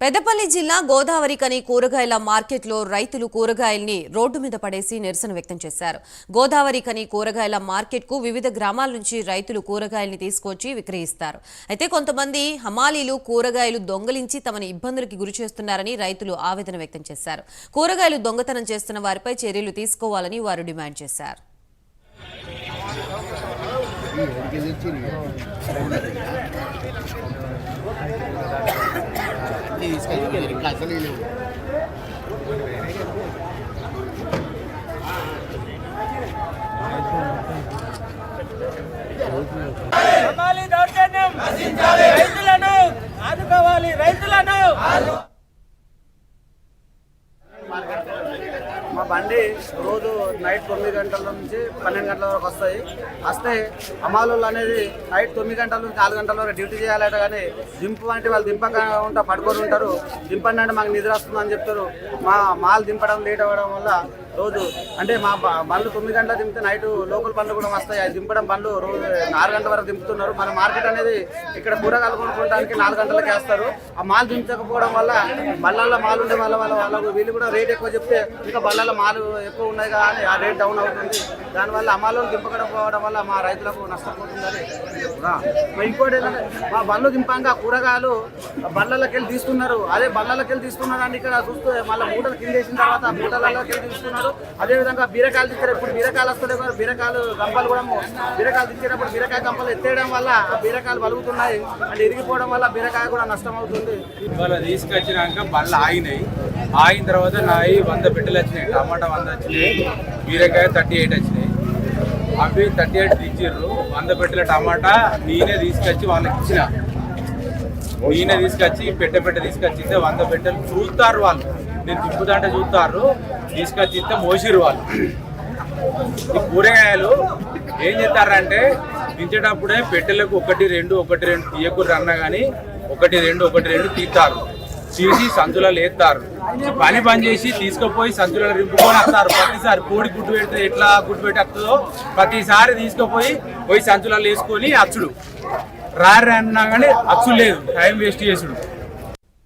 పెద్దపల్లి జిల్లా గోదావరికని కూరగాయల మార్కెట్లో రైతులు కూరగాయల్ని రోడ్డు మీద పడేసి నిరసన వ్యక్తం చేశారు. గోదావరికని కూరగాయల మార్కెట్కు వివిధ గ్రామాల నుంచి రైతులు కూరగాయల్ని తీసుకొచ్చి విక్రయిస్తారు. అయితే కొంతమంది హమాలీలు కూరగాయలు దొంగలించి తమను ఇబ్బందులకి గురిచేస్తున్నారని రైతులు ఆవేదన వ్యక్తం చేశారు. కూరగాయలు దొంగతనం చేస్తున్న వారిపై చర్యలు తీసుకోవాలని వారు డిమాండ్ చేశారు. రైతులను ఆదుకోవాలి. రైతులను మా బండి రోజు నైట్ 9 గంటల నుంచి 12 గంటల వరకు వస్తే అమాలోళ్ళు అనేది నైట్ 9 గంటల నుంచి 4 గంటల వరకు డ్యూటీ చేయాలట. కానీ దింపు అంటే వాళ్ళు దింపక ఉంటా పడుకొని ఉంటారు. దింపండి అంటే మాకు నిద్ర వస్తుందని చెప్తారు. మా మాల్ దింపడం లేట్ అవ్వడం వల్ల రోజు అంటే మా బండ్లు 9 గంటలకు దింపితే నైట్ లోకల్ బండ్లు కూడా వస్తాయి. అది దింపడం బండ్లు రోజు 4 గంటల వరకు దింపుతున్నారు. మన మార్కెట్ అనేది ఇక్కడ కూరగాయలు కొనుక్కోవడానికి 4 గంటలకు వేస్తారు. ఆ మాల్ దించకపోవడం వల్ల బళ్ళల్లో మాల్ ఉండే వాళ్ళకు వీళ్ళు కూడా రేట్ ఎక్కువ చెప్తే ఇంకా బళ్ళల్లో మాల్ ఎక్కువ ఉన్నాయి కానీ ఆ రేట్ డౌన్ అవుతుంది. దానివల్ల అమ్మాలో దింపకపోవడం వల్ల మా రైతులకు నష్టపోతుందని. ఇంకోటి ఏంటంటే మా బండ్లు దింపాక కూరగాయలు బళ్ళలోకి వెళ్ళి తీసుకున్నారు. అదే బళ్ళలోకి వెళ్ళి తీసుకున్నారని ఇక్కడ చూస్తే మళ్ళీ మూటలు కింద వేసిన తర్వాత మూటలలోకి వెళ్ళి తీసుకున్నారు. అదేవిధంగా బీరకాయలు తెచ్చారు. ఇప్పుడు బీరకాయలు వస్తలేవు. బీరకాయలు గంపలు కూడా బీరకాయలు తెచ్చేటప్పుడు బీరకాయ గంపలు ఎత్తేయడం వల్ల ఆ బీరకాయలు బలుగుతున్నాయి. అంటే ఇరిగిపోవడం వల్ల బీరకాయ కూడా నష్టం అవుతుంది. ఇవాళ తీసుకొచ్చినాక బళ్ళు ఆగినాయి. ఆగిన తర్వాత నాయి 100 పెట్టెలు వచ్చినాయి. టమాటా 100 వచ్చినాయి. బీరకాయ 38 వచ్చినాయి. అవి 38 తెచ్చిర్రు. 100 పెట్టెల టమాటా నేనే తీసుకొచ్చి వాళ్ళకి ఇచ్చిన. నేనే తీసుకొచ్చి పెట్టె తీసుకొచ్చి 100 పెట్టెలు చూస్తారు వాళ్ళు. నేను తిప్పుదంటే చూస్తారు. తీసుకొచ్చి ఇస్తే మోసిరు వాళ్ళు. ఈ కూరగాయలు ఏం చేస్తారంటే దించేటప్పుడే పెట్టెలకు 1 2 తీయకూడదు అన్నా కానీ 1 2 తీస్తారు. తీసి సంచులలో వేస్తారు. పని చేసి తీసుకుపోయి సంచులలో రింపుకొని వస్తారు. ప్రతిసారి కోడి గుడ్డు పెడితే ఎట్లా గుడ్డు పెట్టి వస్తుందో ప్రతిసారి తీసుకుపోయి సంచులలో వేసుకొని అచ్చుడు రారు అన్నా కానీ అచ్చుడు లేదు. టైం వేస్ట్ చేసుడు.